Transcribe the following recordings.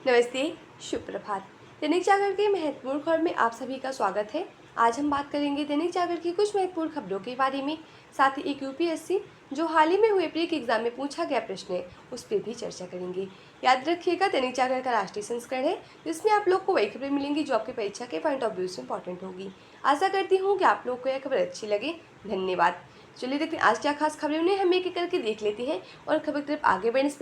नमस्ते, शुभ प्रभात। दैनिक जागरण के महत्वपूर्ण खबर में आप सभी का स्वागत है। आज हम बात करेंगे दैनिक जागरण की कुछ महत्वपूर्ण खबरों के बारे में। साथ ही एक यूपीएससी जो हाल ही में हुए प्री के एग्जाम में पूछा गया प्रश्न है उस पर भी चर्चा करेंगे। याद रखिएगा, दैनिक जागरण का राष्ट्रीय संस्करण है जिसमें आप लोग को वही खबरें मिलेंगी जो आपकी परीक्षा के पॉइंट ऑफ व्यू से इंपॉर्टेंट होगी। आशा करती हूँ कि आप लोग को यह खबर अच्छी लगे। धन्यवाद। चलिए देखते हैं आज क्या खास खबरें उन्हें हम एक एक करके देख लेते हैं। और खबर की तरफ आगे बढ़ने से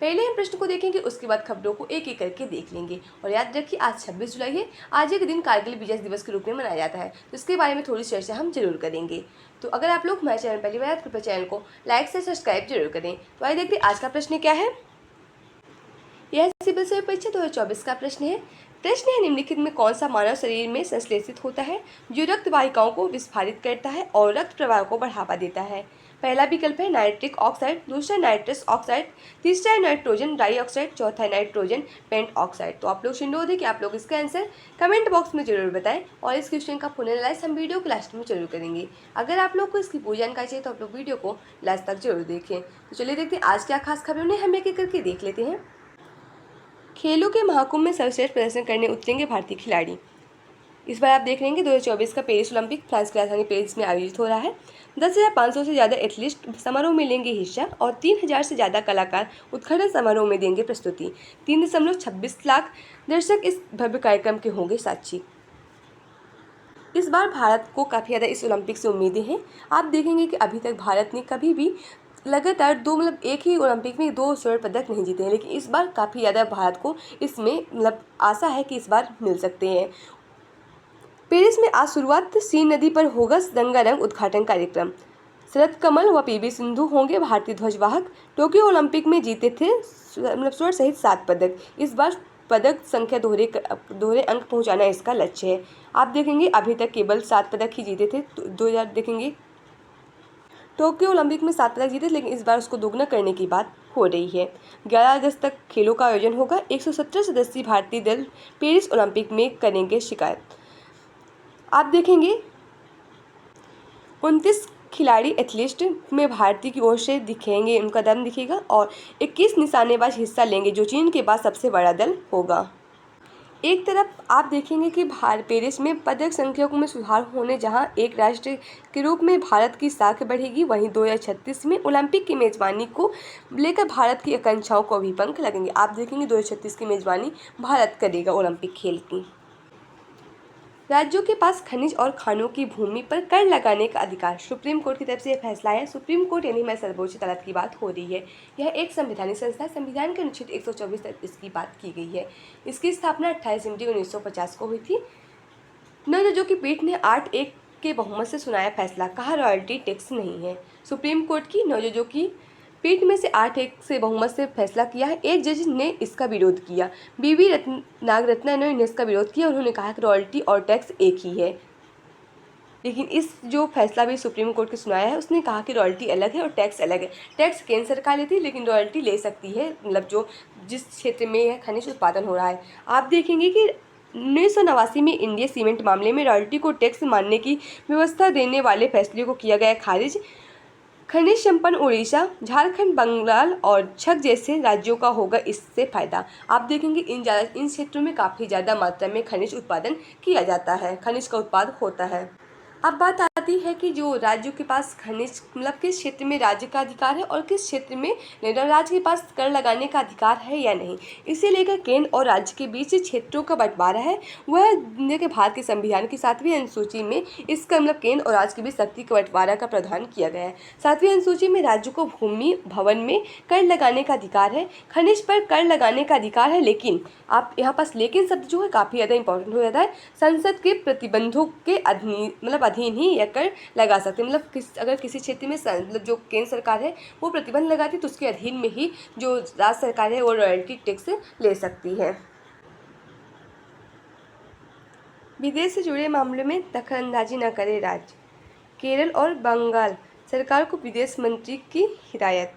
पहले हम प्रश्न को देखेंगे, उसके बाद खबरों को एक एक करके देख लेंगे। और याद रखिए, आज 26 जुलाई है। आज एक दिन कारगिल विजय दिवस के रूप में मनाया जाता है, तो इसके बारे में थोड़ी चर्चा हम जरूर करेंगे। तो अगर आप लोग हमारे चैनल पहली बार आए तो कृपया चैनल को लाइक से सब्सक्राइब जरूर करें। तो आइए देखते हैं आज का प्रश्न क्या है। यह सिविल सेवा परीक्षा 2024 का प्रश्न है। प्रश्न है, निम्नलिखित में कौन सा मानव शरीर में संश्लेषित होता है जो रक्त वाहिकाओं को विस्फारित करता है और रक्त प्रवाह को बढ़ावा देता है। पहला विकल्प है नाइट्रिक ऑक्साइड, दूसरा नाइट्रस ऑक्साइड, तीसरा है नाइट्रोजन डाइऑक्साइड, चौथा है नाइट्रोजन पेंट ऑक्साइड। तो आप लोग सुनिए कि आप लोग इसका आंसर कमेंट बॉक्स में जरूर बताएं और इस क्वेश्चन का फुल एनालाइज हम वीडियो के लास्ट में जरूर करेंगे। अगर आप लोग को इसकी पूरी जानकारी चाहिए तो आप लोग वीडियो को लास्ट तक जरूर देखें। तो चलिए देखते हैं आज क्या खास खबरें उन्हें हम एक एक करके देख लेते हैं। खेलों के महाकुंभ में सर्वश्रेष्ठ प्रदर्शन करने उतरेंगे भारतीय खिलाड़ी। इस बार आप देख रहे हैं कि 2024 का पेरिस ओलंपिक फ्रांस की राजधानी पेरिस में आयोजित हो रहा है। 10,500 से ज़्यादा एथलीट समारोह में लेंगे हिस्सा और 3,000 से ज़्यादा कलाकार उद्घाटन समारोह में देंगे प्रस्तुति। 3.26 लाख दर्शक इस भव्य कार्यक्रम के होंगे साक्षी। इस बार भारत को काफ़ी ज़्यादा इस ओलंपिक से उम्मीदें हैं। आप देखेंगे कि अभी तक भारत ने कभी भी लगातार एक ही ओलंपिक में 2 स्वर्ण पदक नहीं जीते हैं, लेकिन इस बार काफ़ी ज़्यादा भारत को इसमें आशा है कि इस बार मिल सकते हैं। पेरिस में आज शुरुआत, सीन नदी पर होगा रंगारंग उद्घाटन कार्यक्रम। शरद कमल व पीवी सिंधु होंगे भारतीय ध्वजवाहक। टोक्यो ओलंपिक में जीते थे स्वर्ण सहित 7 पदक। इस बार पदक संख्या दोहरे अंक पहुंचाना इसका लक्ष्य है। आप देखेंगे अभी तक केवल 7 पदक ही जीते थे। 2000 देखेंगे टोक्यो ओलंपिक में 7 पदक जीते, लेकिन इस बार उसको दोगुना करने की बात हो रही है। 11 अगस्त तक खेलों का आयोजन होगा। 117 सदस्यीय भारतीय दल पेरिस ओलंपिक में करेंगे शिकायत। आप देखेंगे 29 खिलाड़ी एथलीट में भारतीय की ओर से दिखेंगे, उनका दम दिखेगा और 21 निशानेबाज हिस्सा लेंगे जो चीन के बाद सबसे बड़ा दल होगा। एक तरफ आप देखेंगे कि पेरिस में पदक संख्या में सुधार होने जहां एक राष्ट्र के रूप में भारत की साख बढ़ेगी, वहीं 2036 में ओलंपिक की मेजबानी को लेकर भारत की आकांक्षाओं को भी पंख लगेंगे। आप देखेंगे 2036 की मेजबानी भारत करेगा ओलंपिक खेल की। राज्यों के पास खनिज और खानों की भूमि पर कर लगाने का अधिकार। सुप्रीम कोर्ट की तरफ से यह फैसला है। सुप्रीम कोर्ट यानी हमारी सर्वोच्च अदालत की बात हो रही है। यह एक संवैधानिक संस्था है। संविधान के अनुच्छेद 124 तक इसकी बात की गई है। इसकी स्थापना 28 जनवरी 1950 को हुई थी। 9 जजों की पीठ ने 8-1 के बहुमत से सुनाया फैसला, कहा रॉयल्टी टैक्स नहीं है। सुप्रीम कोर्ट की 9 जजों की पीठ में से 8-1 से बहुमत से फैसला किया है। एक जज ने इसका विरोध किया। बीवी नागरत्ना ने इसका विरोध किया। उन्होंने कहा कि रॉयल्टी और टैक्स एक ही है। लेकिन इस जो फैसला भी सुप्रीम कोर्ट के सुनाया है, उसने कहा कि रॉयल्टी अलग है और टैक्स अलग है। टैक्स केंद्र सरकार लेती है, लेकिन रॉयल्टी ले सकती है जो जिस क्षेत्र में यह खनिज उत्पादन हो रहा है। आप देखेंगे कि 1989 में इंडिया सीमेंट मामले में रॉयल्टी को टैक्स मानने की व्यवस्था देने वाले फैसले को किया गया खारिज। खनिज संपन्न उड़ीसा, झारखंड, बंगाल और छक जैसे राज्यों का होगा इससे फायदा। आप देखेंगे इन क्षेत्रों में काफ़ी ज़्यादा मात्रा में खनिज उत्पादन किया जाता है, खनिज का उत्पादन होता है। अब बात आती है कि जो राज्यों के पास खनिज किस क्षेत्र में राज्य का अधिकार है और किस क्षेत्र में राज्य के पास कर लगाने का अधिकार है या नहीं। इसे लेकर केंद्र और राज्य के बीच क्षेत्रों का बंटवारा है। वह के भारत के संविधान की 7वीं अनुसूची में इसका केंद्र और राज्य के बीच शक्ति के बंटवारा का प्रावधान किया गया है। 7वीं अनुसूची में राज्यों को भूमि भवन में कर लगाने का अधिकार है, खनिज पर कर लगाने का अधिकार है। लेकिन आप यहाँ पास लेकिन शब्द जो है काफ़ी ज़्यादा इंपॉर्टेंट हो जाता है। संसद के प्रतिबंधों के अधीन ही यह कर लगा सकते हैं। अगर किसी क्षेत्र में जो केंद्र सरकार है वो प्रतिबंध लगाती है तो उसके अधीन में ही जो राज्य सरकार है वो रॉयल्टी टैक्स ले सकती है। विदेश से जुड़े मामलों में दखलंदाजी न करे राज्य। केरल और बंगाल सरकार को विदेश मंत्री की हिदायत।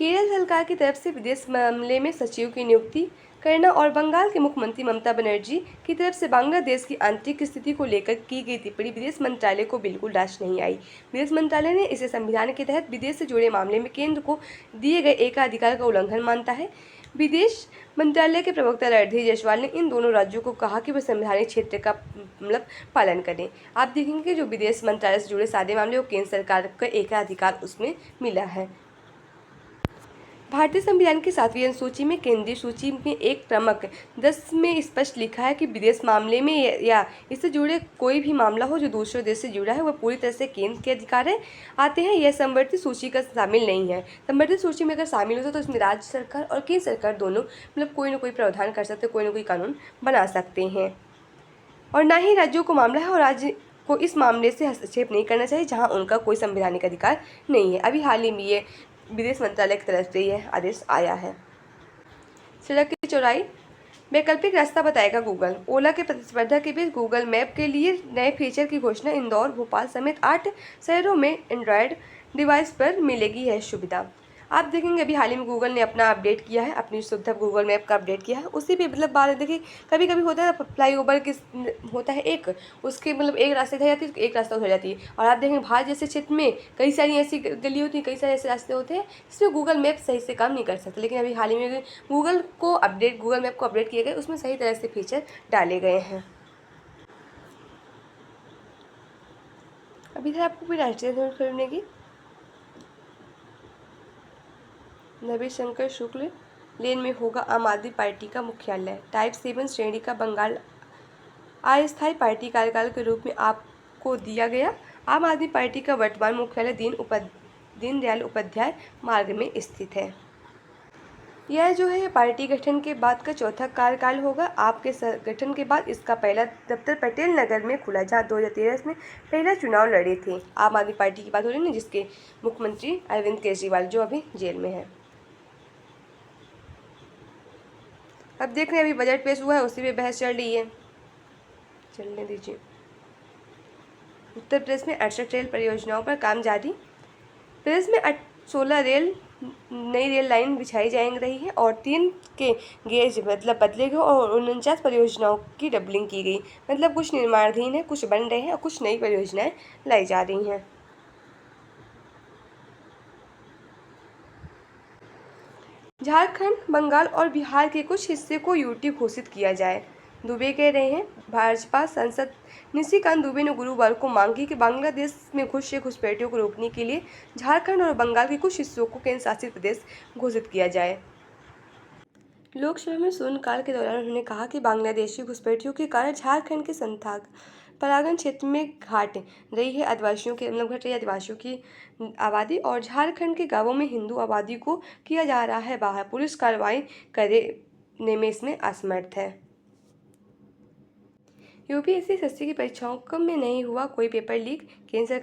केरल सरकार की तरफ से विदेश मामले में सचिव की नियुक्ति करना और बंगाल के मुख्यमंत्री ममता बनर्जी की तरफ से बांग्लादेश की आंतरिक स्थिति को लेकर की गई टिप्पणी विदेश मंत्रालय को बिल्कुल रास नहीं आई। विदेश मंत्रालय ने इसे संविधान के तहत विदेश से जुड़े मामले में केंद्र को दिए गए एकाधिकार का उल्लंघन मानता है। विदेश मंत्रालय के प्रवक्ता रणधीर जायसवाल ने इन दोनों राज्यों को कहा कि वे संवैधानिक क्षेत्र का पालन करें। आप देखेंगे कि जो विदेश मंत्रालय से जुड़े सारे मामले वो केंद्र सरकार का एकाधिकार उसमें मिला है। भारतीय संविधान की 7वीं अनुसूची में केंद्रीय सूची में एक क्रमांक 10 में स्पष्ट लिखा है कि विदेश मामले में या इससे जुड़े कोई भी मामला हो जो दूसरे देश से जुड़ा है वह पूरी तरह से केंद्र के अधिकार है आते हैं। यह संवर्धित सूची का शामिल नहीं है। संवर्धित सूची में अगर शामिल होता तो इसमें राज्य सरकार और केंद्र सरकार दोनों कोई ना कोई प्रावधान कर सकते, कोई ना कोई कानून बना सकते हैं और ना ही राज्यों को मामला है और राज्य को इस मामले से हस्तक्षेप नहीं करना चाहिए जहाँ उनका कोई संवैधानिक अधिकार नहीं है। अभी हाल ही में ये विदेश मंत्रालय की तरफ से यह आदेश आया है। सड़क की चौड़ाई वैकल्पिक रास्ता बताएगा गूगल। ओला के प्रतिस्पर्धा के बीच गूगल मैप के लिए नए फीचर की घोषणा। इंदौर, भोपाल समेत 8 शहरों में एंड्रॉयड डिवाइस पर मिलेगी यह सुविधा। आप देखेंगे अभी हाल ही में गूगल ने अपना अपडेट किया है, अपनी सुविधा गूगल मैप का अपडेट किया है। उसी पे बात देखिए, कभी कभी होता है फ्लाईओवर किस होता है एक, उसके एक रास्ते इधर जाती है, एक रास्ता उधर जाती है। और आप देखेंगे भारत जैसे क्षेत्र में कई सारी ऐसी गली होती है, कई सारे ऐसे रास्ते होते हैं जिसमें गूगल मैप सही से काम नहीं कर सकते। लेकिन अभी हाल ही में गूगल मैप को अपडेट किए गए, उसमें सही तरह से फीचर डाले गए हैं। अभी इधर आपको कोई राष्ट्रीय ध्वज खरीदने की रविशंकर शुक्ल लेन में होगा आम आदमी पार्टी का मुख्यालय। टाइप 7 श्रेणी का बंगाल अस्थायी पार्टी कार्यकाल के रूप में आपको दिया गया। आम आदमी पार्टी का वर्तमान मुख्यालय दीनदयाल उपाध्याय मार्ग में स्थित है। यह जो है पार्टी गठन के बाद का चौथा कार्यकाल होगा। आपके गठन के बाद इसका पहला दफ्तर पटेल नगर में खुला, जहां 2013 में पहला चुनाव लड़े थे। आम आदमी पार्टी की बात हो रही है ना, जिसके मुख्यमंत्री अरविंद केजरीवाल जो अभी जेल में है। अब देख रहे हैं अभी बजट पेश हुआ है, उसी पे बहस चल रही है, चलने दीजिए। उत्तर प्रदेश में 68 रेल परियोजनाओं पर काम जारी। प्रदेश में 16 नई रेल लाइन बिछाई जाएंगी रही है और 3 के गेज बदले गए और 49 परियोजनाओं की डबलिंग की गई। कुछ निर्माणाधीन है, कुछ बन रहे हैं और कुछ नई परियोजनाएं लाई जा रही हैं। झारखंड, बंगाल और बिहार के कुछ हिस्से को यूटी घोषित किया जाए, दुबे कह रहे हैं। भाजपा सांसद निशिकांत दुबे ने गुरुवार को मांग की कि बांग्लादेश में घुसपैठियों को रोकने के लिए झारखंड और बंगाल के कुछ हिस्सों को केंद्र शासित प्रदेश घोषित किया जाए। लोकसभा में शून्यकाल के दौरान उन्होंने कहा कि बांग्लादेशी घुसपैठियों के कारण झारखंड के संथाग परागण क्षेत्र में घट रही है आदिवासियों की आबादी और झारखंड के गांवों में हिंदू आबादी को किया जा रहा है बाहर। पुलिस कार्रवाई करने में इसमें असमर्थ है। यूपीएससी एसएससी की परीक्षाओं में नहीं हुआ कोई पेपर लीक, केंद्र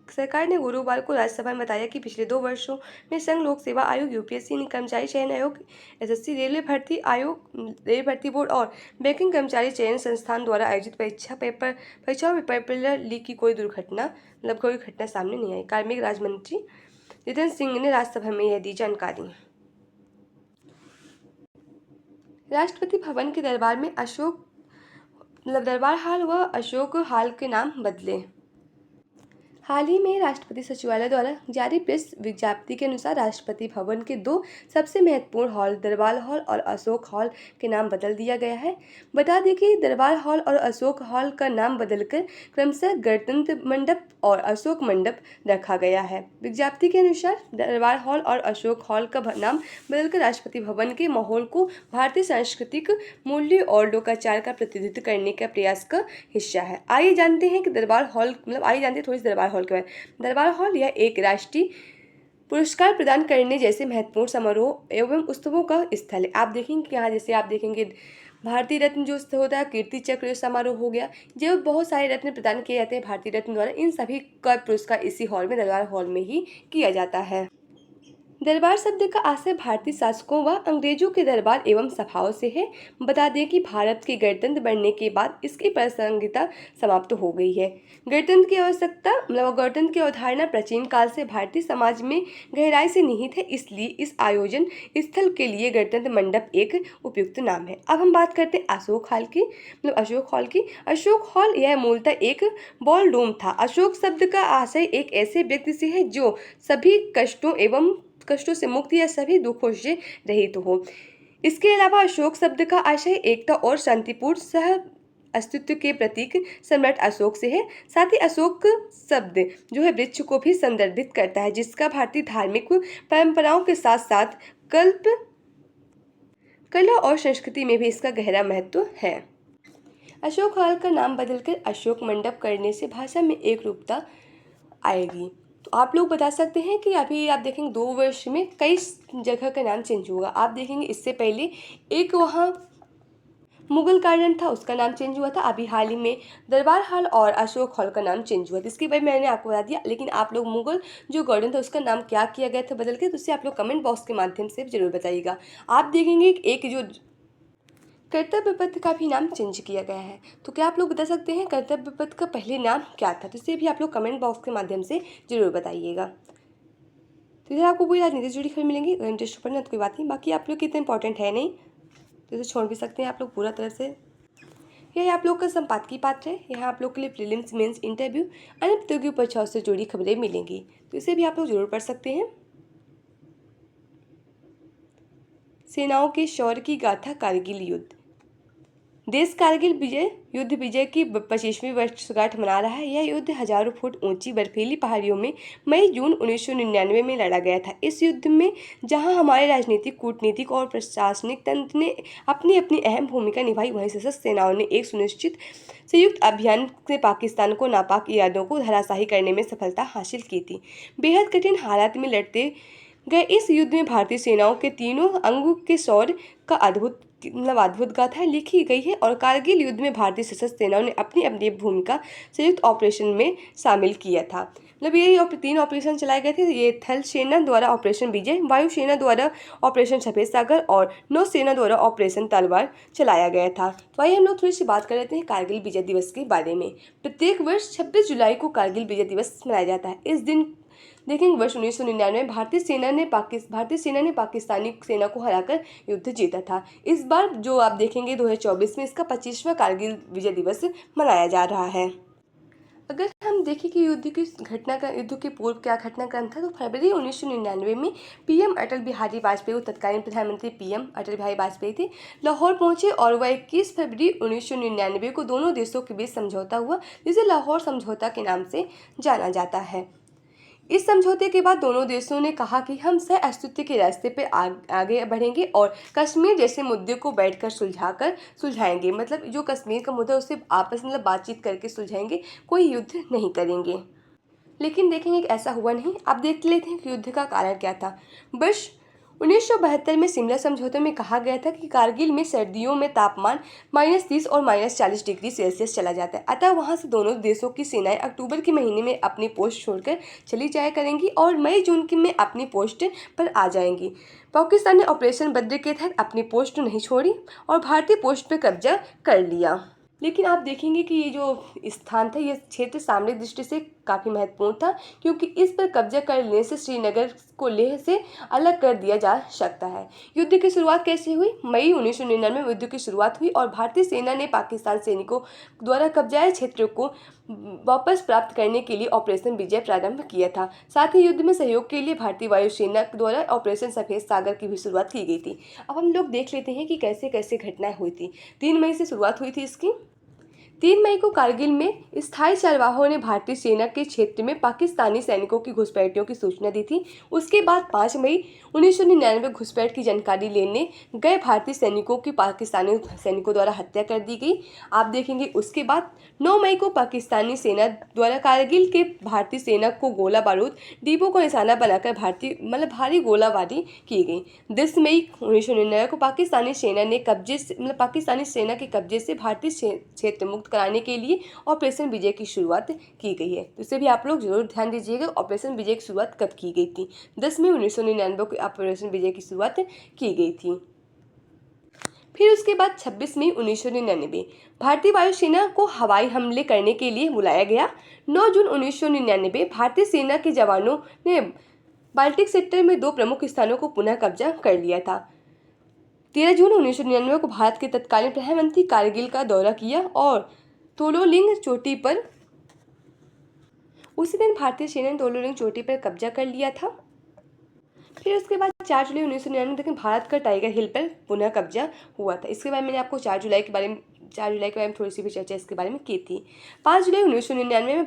सरकार ने गुरुवार को राज्यसभा में बताया कि पिछले 2 वर्षों में संघ लोक सेवा आयोग, यूपीएससी, कर्मचारी चयन आयोग, एसएससी, रेलवे भर्ती बोर्ड और बैंकिंग कर्मचारी चयन संस्थान द्वारा आयोजित परीक्षाओं में पेपर लीक की कोई घटना सामने नहीं आई। कार्मिक राज्य मंत्री जितेंद्र सिंह ने राज्यसभा में यह दी जानकारी। राष्ट्रपति भवन के दरबार हॉल व अशोक हॉल के नाम बदले। हाल ही में राष्ट्रपति सचिवालय द्वारा जारी प्रेस विज्ञप्ति के अनुसार राष्ट्रपति भवन के 2 सबसे महत्वपूर्ण हॉल दरबार हॉल और अशोक हॉल के नाम बदल दिया गया है। बता दें कि दरबार हॉल और अशोक हॉल का नाम बदलकर क्रमशः गणतंत्र मंडप और अशोक मंडप रखा गया है। विज्ञप्ति के अनुसार दरबार हॉल और अशोक हॉल का नाम बदलकर राष्ट्रपति भवन के माहौल को भारतीय सांस्कृतिक मूल्य और लोकाचार का प्रतिनिधित्व करने का प्रयास का हिस्सा है। आइए जानते हैं कि दरबार हॉल थोड़ी दरबार हॉल के बारे में। दरबार हॉल यह एक राष्ट्रीय पुरस्कार प्रदान करने जैसे महत्वपूर्ण समारोह एवं उत्सवों का स्थल है। आप देखेंगे कि यहाँ जैसे आप देखेंगे भारतीय रत्न जो होता है, कीर्ति चक्र समारोह हो गया, जो बहुत सारे रत्न प्रदान किए जाते हैं भारतीय रत्न द्वारा, इन सभी का पुरस्कार इसी हॉल में दरबार हॉल में ही किया जाता है। दरबार शब्द का आशय भारतीय शासकों व अंग्रेजों के दरबार एवं सभाओं से है। बता दें कि भारत के गणतंत्र बनने के बाद इसकी प्रासंगिकता समाप्त हो गई है। गणतंत्र की आवश्यकता गणतंत्र की अवधारणा प्राचीन काल से भारतीय समाज में गहराई से निहित है, इसलिए इस आयोजन स्थल के लिए गणतंत्र मंडप एक उपयुक्त नाम है। अब हम बात करते हैं अशोक हॉल की, अशोक हॉल यह मूलतः एक बॉल डूम था। अशोक शब्द का आशय एक ऐसे व्यक्ति से है जो सभी कष्टों से मुक्त या सभी दुखों से रहित हो। इसके अलावा अशोक शब्द का आशय एकता और शांतिपूर्ण सह अस्तित्व के प्रतीक सम्राट अशोक से है। साथ ही अशोक शब्द जो है वृक्ष को भी संदर्भित करता है, जिसका भारतीय धार्मिक परंपराओं के साथ साथ कला और संस्कृति में भी इसका गहरा महत्व है। अशोक हॉल का नाम बदलकर अशोक मंडप करने से भाषा में एक रूपता आएगी। तो आप लोग बता सकते हैं कि अभी आप देखेंगे 2 वर्ष में कई जगह का नाम चेंज होगा। आप देखेंगे इससे पहले एक वहाँ मुगल गार्डन था, उसका नाम चेंज हुआ था। अभी हाल ही में दरबार हॉल और अशोक हॉल का नाम चेंज हुआ था। इसके बारे में मैंने आपको बता दिया, लेकिन आप लोग मुगल जो गार्डन था उसका नाम क्या किया गया था बदल के, तो उससे आप लोग कमेंट बॉक्स के माध्यम से जरूर बताइएगा। आप देखेंगे एक जो कर्तव्य पथ का भी नाम चेंज किया गया है। तो क्या आप लोग बता सकते हैं कर्तव्य पथ का पहले नाम क्या था? तो इसे भी आप लोग कमेंट बॉक्स के माध्यम से जरूर बताइएगा। तो इधर आपको पूरी राजनीति से जुड़ी खबर मिलेंगी। अगर इंटरेस्ट पड़ना तो कोई बात नहीं, बाकी आप लोग की इतना इंपॉर्टेंट है नहीं, तो इसे छोड़ भी सकते हैं आप लोग पूरा तरह से। यह आप लोग का संपादकीय पात्र है। यहाँ आप लोग के लिए प्रीलिम्स, मेंस, इंटरव्यू, अन्य प्रतियोगी परीक्षाओं से जुड़ी खबरें मिलेंगी, तो इसे भी आप लोग जरूर पढ़ सकते हैं। सेनाओं के शौर्य की गाथा कारगिल युद्ध। देश कारगिल विजय की 25वीं वर्षगांठ मना रहा है। यह युद्ध हजारों फुट ऊंची बर्फीली पहाड़ियों में मई-जून 1999 में लड़ा गया था। इस युद्ध में जहां हमारे राजनीतिक, कूटनीतिक और प्रशासनिक तंत्र ने अपनी अपनी अहम भूमिका निभाई, वहीं सशस्त्र सेनाओं ने एक सुनिश्चित संयुक्त अभियान से पाकिस्तान को नापाक इरादों को धराशायी करने में सफलता हासिल की थी। बेहद कठिन हालात में लड़ते गए इस युद्ध में भारतीय सेनाओं के तीनों अंगों के शौर्य का अद्भुत गाथा लिखी गई है, और कारगिल युद्ध में भारतीय सशस्त्र सेनाओं ने अपनी अपनी भूमिका संयुक्त ऑपरेशन में शामिल किया था। ये 3 ऑपरेशन चलाए गए थे। ये थल सेना द्वारा ऑपरेशन विजय, वायु सेना द्वारा ऑपरेशन सफेद सागर और नौसेना द्वारा ऑपरेशन तलवार चलाया गया था। तो आइए हम लोग थोड़ी सी बात कर लेते हैं कारगिल विजय दिवस के बारे में। प्रत्येक वर्ष 26 जुलाई को कारगिल विजय दिवस मनाया जाता है। इस दिन देखेंगे वर्ष 1999 में भारतीय सेना ने पाकिस्तानी सेना को हराकर युद्ध जीता था। इस बार जो आप देखेंगे 2024 में इसका 25वां कारगिल विजय दिवस मनाया जा रहा है। अगर हम देखें कि युद्ध के पूर्व क्या घटनाक्रम था, तो फरवरी 1999 में पीएम अटल बिहारी वाजपेयी, तत्कालीन प्रधानमंत्री पीएम अटल बिहारी वाजपेयी थे, लाहौर पहुंचे और वह 21 फरवरी 1999 को दोनों देशों के बीच समझौता हुआ, जिसे लाहौर समझौता के नाम से जाना जाता है। इस समझौते के बाद दोनों देशों ने कहा कि हम सह अस्तित्व के रास्ते पर आगे बढ़ेंगे और कश्मीर जैसे मुद्दे को बैठकर सुलझाएंगे। मतलब जो कश्मीर का मुद्दा उसे आपस में बातचीत करके सुलझाएंगे, कोई युद्ध नहीं करेंगे। लेकिन देखेंगे कि ऐसा हुआ नहीं। अब देख लेते हैं कि युद्ध का कारण क्या था। वर्ष 1972 में शिमला समझौते में कहा गया था कि कारगिल में सर्दियों में तापमान -30 और -40 डिग्री सेल्सियस चला जाता है, अतः वहां से दोनों देशों की सेनाएं अक्टूबर के महीने में अपनी पोस्ट छोड़कर चली जाया करेंगी और मई-जून में अपनी पोस्ट पर आ जाएंगी। पाकिस्तान ने ऑपरेशन बद्र के तहत अपनी पोस्ट नहीं छोड़ी और भारतीय पोस्ट पर कब्जा कर लिया। लेकिन आप देखेंगे कि ये जो स्थान था, ये क्षेत्र सामरिक दृष्टि से काफ़ी महत्वपूर्ण था, क्योंकि इस पर कब्जा कर लेने से श्रीनगर को लेह से अलग कर दिया जा सकता है। युद्ध की शुरुआत कैसे हुई? मई 1999 में युद्ध की शुरुआत हुई और भारतीय सेना ने पाकिस्तान सैनिकों द्वारा कब्जाए क्षेत्रों को वापस प्राप्त करने के लिए ऑपरेशन विजय प्रारंभ किया था। साथ ही युद्ध में सहयोग के लिए भारतीय वायुसेना द्वारा ऑपरेशन सफेद सागर की भी शुरुआत की गई थी। अब हम लोग देख लेते हैं कि कैसे कैसे घटनाएं हुई थी। 3 मई से शुरुआत हुई थी इसकी। 3 मई को कारगिल में स्थायी चारवाहों ने भारतीय सेना के क्षेत्र में पाकिस्तानी सैनिकों की घुसपैठियों की सूचना दी थी। उसके बाद 5 मई 1999 घुसपैठ की जानकारी लेने गए भारतीय सैनिकों की पाकिस्तानी सैनिकों द्वारा हत्या कर दी गई। आप देखेंगे उसके बाद 9 मई को पाकिस्तानी सेना द्वारा कारगिल के भारतीय सेना को गोला बारूद डिपो को निशाना बनाकर भारी गोलाबारी की गई। 10 मई 1999 को पाकिस्तानी सेना के कब्जे से भारतीय क्षेत्र मुक्त कराने के लिए ऑपरेशन विजय की शुरुआत की गई है। तो इसे भी आप लोग जरूर ध्यान दीजिएगा, ऑपरेशन विजय की शुरुआत कब की गई थी। 10 मई 1999 को ऑपरेशन विजय की शुरुआत की गई थी। फिर उसके बाद 26 मई 1999 भारतीय वायुसेना को हवाई हमले करने के लिए बुलाया गया। 9 जून 1999 भारतीय सेना के जवानों ने बाल्टिक सेक्टर में 2 प्रमुख स्थानों को पुनः कब्जा कर लिया था। 13 जून 1999 को भारत के तत्कालीन प्रधानमंत्री कारगिल का दौरा किया और तोलोलिंग चोटी पर उसी दिन भारतीय सेना ने तोलोलिंग चोटी पर कब्जा कर लिया था। फिर उसके बाद 4 जुलाई 1999 तक भारत का टाइगर हिल पर पुनः कब्जा हुआ था। इसके बारे में मैंने आपको 4 जुलाई के बारे में थोड़ी सी भी चर्चा इसके बारे में की थी। 5 जुलाई 1999 में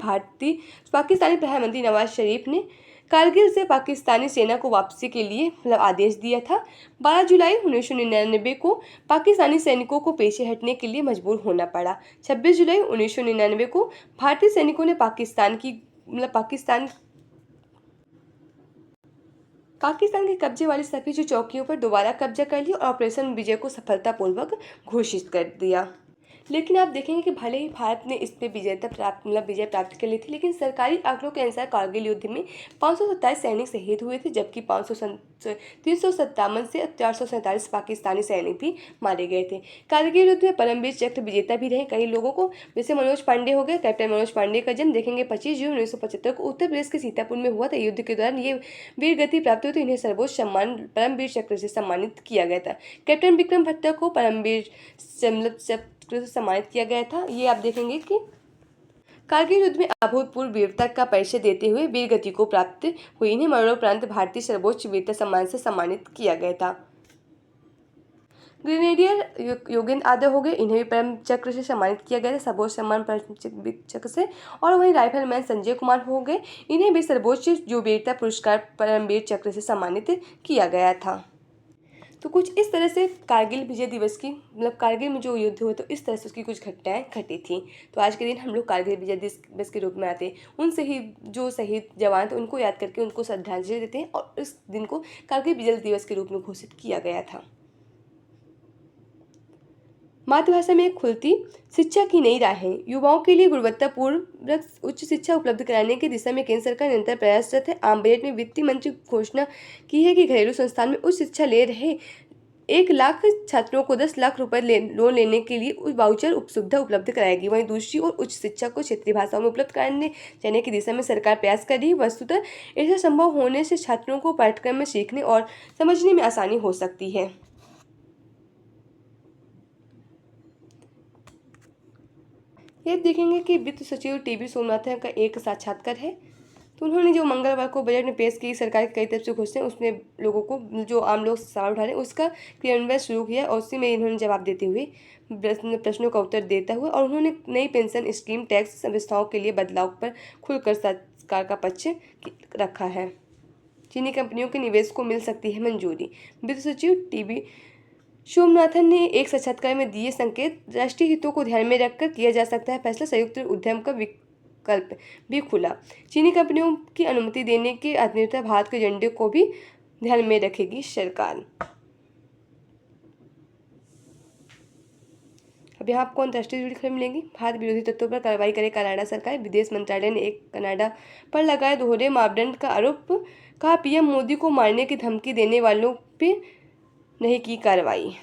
पाकिस्तानी प्रधानमंत्री नवाज शरीफ ने कारगिल से पाकिस्तानी सेना को वापसी के लिए आदेश दिया था। 12 जुलाई 1999 को पाकिस्तानी सैनिकों को पीछे हटने के लिए मजबूर होना पड़ा। 26 जुलाई 1999 को भारतीय सैनिकों ने पाकिस्तान के कब्जे वाली सभी जो चौकियों पर दोबारा कब्जा कर लिया और ऑपरेशन विजय को सफलतापूर्वक घोषित कर दिया। लेकिन आप देखेंगे कि भले ही भारत ने इस पर विजय प्राप्त कर ली थी, लेकिन सरकारी आंकड़ों के अनुसार कारगिल युद्ध में 527 सैनिक शहीद हुए थे, जबकि 357 से 447 पाकिस्तानी सैनिक भी मारे गए थे। कारगिल युद्ध में परमवीर चक्र विजेता भी रहे कई लोगों को, जैसे मनोज पांडे हो गए। कैप्टन मनोज पांडे का जन्म देखेंगे 25 जून 1975 को उत्तर प्रदेश के सीतापुर में हुआ था। युद्ध के दौरान ये वीर गति प्राप्त हुई तो इन्हें सर्वोच्च सम्मान परमवीर चक्र से सम्मानित किया गया था। कैप्टन विक्रम भट्टा को परमवीर से सम्मानित किया गया था। ये आप देखेंगे कि कारगिल युद्ध में अभूतपूर्व वीरता का परिचय देते हुए वीर गति को प्राप्त हुई। इन्हें मरणोपरांत भारतीय सर्वोच्च वीरता सम्मान से सम्मानित किया गया था। ग्रेनेडियर योगेंद्र यादव हो गए, इन्हें भी परम चक्र से सम्मानित किया गया था, सर्वोच्च सम्मान परम चक्र से। और वहीं राइफलमैन संजय कुमार हो गए, इन्हें भी सर्वोच्च जो वीरता पुरस्कार परमवीर चक्र से सम्मानित किया गया था। तो कुछ इस तरह से कारगिल विजय दिवस की कारगिल में जो युद्ध हुआ तो इस तरह से उसकी कुछ घटनाएं घटी थी। तो आज के दिन हम लोग कारगिल विजय दिवस के रूप में आते हैं। उन जो शहीद जवान थे उनको याद करके उनको श्रद्धांजलि देते हैं और इस दिन को कारगिल विजय दिवस के रूप में घोषित किया गया था। मातृभाषा में खुलती शिक्षा की नई राहें। युवाओं के लिए गुणवत्तापूर्ण उच्च शिक्षा उपलब्ध कराने की दिशा में केंद्र सरकार निरंतर प्रयासरत है। आम बजट में वित्त मंत्री घोषणा की है कि घरेलू संस्थान में उच्च शिक्षा ले रहे 1 लाख छात्रों को 10 लाख रुपए लोन लेने के लिए वाउचर सुविधा उपलब्ध कराएगी। वहीं दूसरी ओर उच्च शिक्षा को क्षेत्रीय भाषाओं में उपलब्ध कराने जाने की दिशा में सरकार प्रयास कर रही है। वस्तुतः ऐसा संभव होने से छात्रों को पाठ्यक्रम में सीखने और समझने में आसानी हो सकती है। ये देखेंगे कि वित्त सचिव टीबी सोमनाथन का एक साक्षात्कार है। तो उन्होंने जो मंगलवार को बजट में पेश की सरकार की कई तरफ से घोषणाएं उसमें लोगों को जो आम लोग सवाल उठा रहे हैं उसका क्रियान्वयन शुरू किया और उसी में इन्होंने जवाब देते हुए प्रश्नों का उत्तर देता हुआ और उन्होंने नई पेंशन स्कीम टैक्स व्यवस्थाओं के लिए बदलाव पर खुलकर सरकार का पक्ष रखा है। चीनी कंपनियों के निवेश को मिल सकती है मंजूरी। वित्त सचिव टीबी सोमनाथन ने एक साक्षात्कार में दिए संकेत। राष्ट्रीय हितों को ध्यान में रखकर किया जा सकता है फैसला। संयुक्त उद्यम का विकल्प भी खुला। चीनी कंपनियों की अनुमति देने के आत्मनिर्भर भारत के एजेंडे को भी ध्यान में रखेगी सरकार। अब यहाँ आपको अंतर्राष्ट्रीय जुड़ी खबर मिलेंगी। भारत विरोधी तत्वों पर कार्रवाई करे कनाडा सरकार। विदेश मंत्रालय ने एक कनाडा पर लगाए दोहरे मापदंड का आरोप। कहा पीएम मोदी को मारने की धमकी देने वालों पे नहीं की कार्रवाई।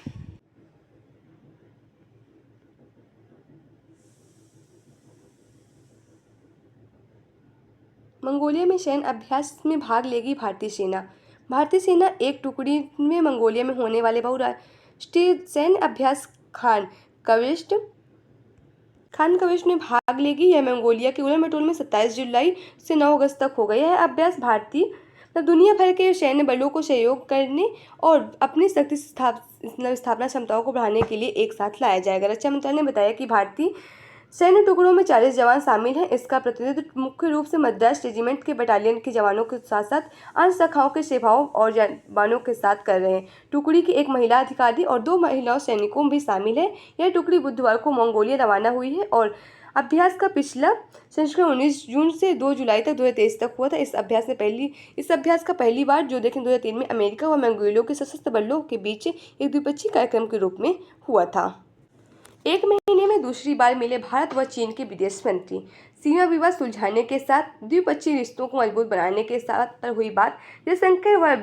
मंगोलिया में सैन्य अभ्यास में भाग लेगी भारतीय सेना। भारतीय सेना एक टुकड़ी में मंगोलिया में होने वाले बहुराष्ट्रीय सैन्य अभ्यास खान कविस्ट में भाग लेगी। यह मंगोलिया के उलन बटोल में 27 जुलाई से 9 अगस्त तक होगा। यह अभ्यास भारतीय दुनिया भर के सैन्य बलों को सहयोग करने और अपनी शक्ति स्थापना क्षमताओं को बढ़ाने के लिए एक साथ लाया जाएगा। रक्षा मंत्रालय ने बताया कि भारतीय सैन्य टुकड़ों में 40 जवान शामिल हैं। इसका प्रतिनिधित्व मुख्य रूप से मद्रास रेजिमेंट के बटालियन के जवानों के साथ साथ अन्य शाखाओं के सेवाओं और जवानों के साथ कर रहे हैं। टुकड़ी की एक महिला अधिकारी और 2 महिला सैनिकों भी शामिल है। यह टुकड़ी बुधवार को मंगोलिया रवाना हुई है और अभ्यास का पिछला संस्करण 19 जून से 2 जुलाई तक 2023 तक हुआ था। इस अभ्यास का पहली बार जो 2003 में अमेरिका और मंगोलिया के सशस्त्र बलों के बीच एक द्विपक्षीय कार्यक्रम के रूप में हुआ था। एक महीने में दूसरी बार मिले भारत व चीन के विदेश मंत्री। सीमा विवाद सुलझाने के साथ द्विपक्षीय रिश्तों को मजबूत बनाने के साथ पर हुई बात। जयशंकर व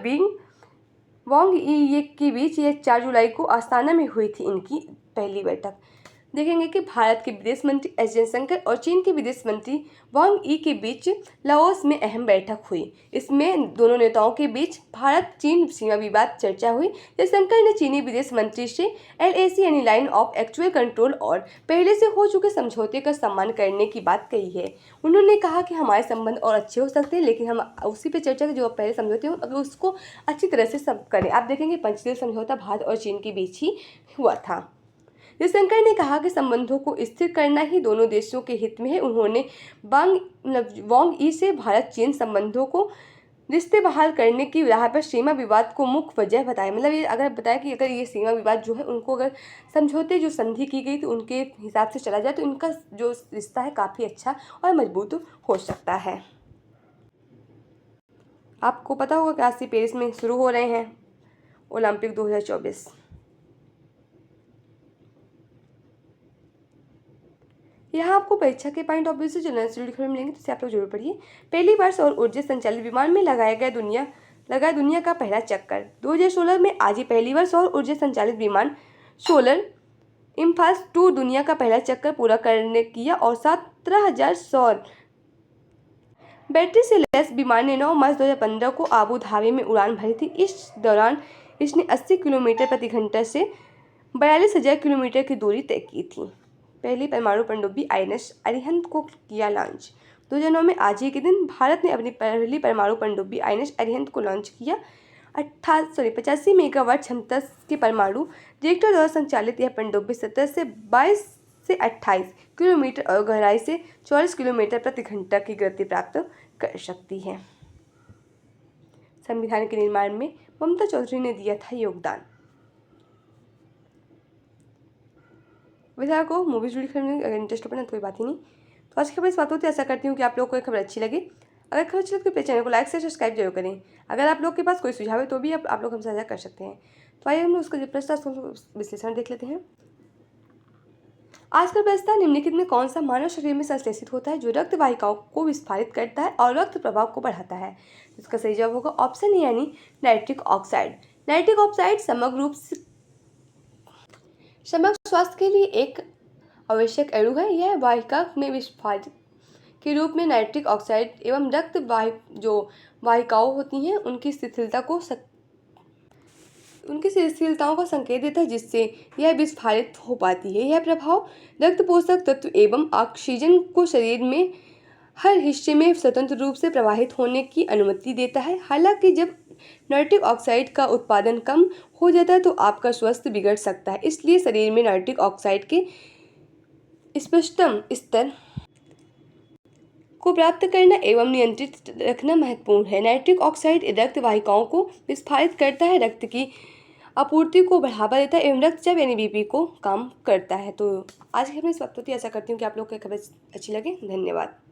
वांग यी के बीच यह 4 जुलाई को अस्थाना में हुई थी इनकी पहली बैठक। देखेंगे कि भारत के विदेश मंत्री एस जयशंकर और चीन के विदेश मंत्री वांग यी के बीच लाओस में अहम बैठक हुई। इसमें दोनों नेताओं के बीच भारत चीन सीमा विवाद चर्चा हुई। जयशंकर ने चीनी विदेश मंत्री से LAC यानी लाइन ऑफ एक्चुअल कंट्रोल और पहले से हो चुके समझौते का सम्मान करने की बात कही है। उन्होंने कहा कि हमारे संबंध और अच्छे हो सकते हैं, लेकिन हम उसी पे चर्चा करें जो पहले समझौते हो, अगर उसको अच्छी तरह से सब करें। आप देखेंगे पंचशील समझौता भारत और चीन के बीच ही हुआ था। जयशंकर ने कहा कि संबंधों को स्थिर करना ही दोनों देशों के हित में है। उन्होंने वांग यी से भारत चीन संबंधों को रिश्ते बहाल करने की राह पर सीमा विवाद को मुख्य वजह बताया। मतलब ये अगर बताया कि अगर ये सीमा विवाद जो है उनको अगर समझौते जो संधि की गई तो उनके हिसाब से चला जाए तो इनका जो रिश्ता है काफ़ी अच्छा और मजबूत हो सकता है। आपको पता होगा कि आज से पेरिस में शुरू हो रहे हैं ओलंपिक 2024। यहाँ आपको परीक्षा के पॉइंट ऑफ व्यू से जनरल से जुड़ी खबर मिलेंगे, तो इसे आप लोग जरूर पढ़िए। पहली बार सौर ऊर्जा संचालित विमान में लगाया दुनिया का पहला चक्कर। 2016 में आज ही पहली बार सौर ऊर्जा संचालित विमान सोलर इम्फाल्स 2 दुनिया का पहला चक्कर पूरा करने किया और 17,000 सौर बैटरी से लैस विमान ने 9 मार्च 2015 को आबू धाबी में उड़ान भरी थी। इस दौरान इसने 80 किलोमीटर प्रति घंटा से 42,000 किलोमीटर की दूरी तय की थी। पहली परमाणु पनडुब्बी INS अरिहंत को किया लॉन्च। 2009 में आज ही के दिन भारत ने अपनी पहली परमाणु पनडुब्बी INS अरिहंत को लॉन्च किया। 85 मेगावाट क्षमता के परमाणु रिएक्टर द्वारा संचालित यह पनडुब्बी सतह से 22 से 28 किलोमीटर और गहराई से 44 किलोमीटर प्रति घंटा की गति प्राप्त कर सकती है। संविधान के निर्माण में ममता चौधरी ने दिया था योगदान। विधायक को मूवीज जुड़ी खबर में अगर इंटरेस्ट हो पड़ा तो कोई बात ही नहीं। तो आज की खबर इस बात होती है, ऐसा करती हूँ कि आप लोग को खबर अच्छी लगी। अगर खबर अच्छी लगी तो चैनल को लाइक से सब्सक्राइब जरूर करें। अगर आप लोग के पास कोई सुझाव है तो भी आप लोग हमसे साझा कर सकते हैं। तो आइए हम लोग उसका प्रश्न विश्लेषण देख लेते हैं। आज का प्रश्न निम्नलिखित में कौन सा मानव शरीर में संश्लेषित होता है जो रक्त वाहिकाओं को विस्फारित करता है और रक्त प्रवाह को बढ़ाता है। इसका सही जवाब होगा ऑप्शन ए यानी नाइट्रिक ऑक्साइड। नाइट्रिक ऑक्साइड समग्र स्वास्थ्य के लिए एक आवश्यक अणु है। यह वाहिका में विस्फारित के रूप में नाइट्रिक ऑक्साइड एवं रक्त वाहिकाओं होती हैं उनकी शिथिलताओं को संकेत देता है, जिससे यह विस्फारित हो पाती है। यह प्रभाव रक्त पोषक तत्व एवं ऑक्सीजन को शरीर में हर हिस्से में स्वतंत्र रूप से प्रवाहित होने की अनुमति देता है। हालांकि जब नाइट्रिक ऑक्साइड का उत्पादन कम हो जाता है तो आपका स्वास्थ्य बिगड़ सकता है। इसलिए शरीर में नाइट्रिक ऑक्साइड के स्पष्टतम स्तर को प्राप्त करना एवं नियंत्रित रखना महत्वपूर्ण है। नाइट्रिक ऑक्साइड रक्त वाहिकाओं को विस्फारित करता है, रक्त की आपूर्ति को बढ़ावा देता है एवं रक्तचाप यानी BP को कम करता है। तो आज की खबर इस वक्त होती है, ऐसा करती हूँ कि आप लोग को खबर अच्छी लगे। धन्यवाद।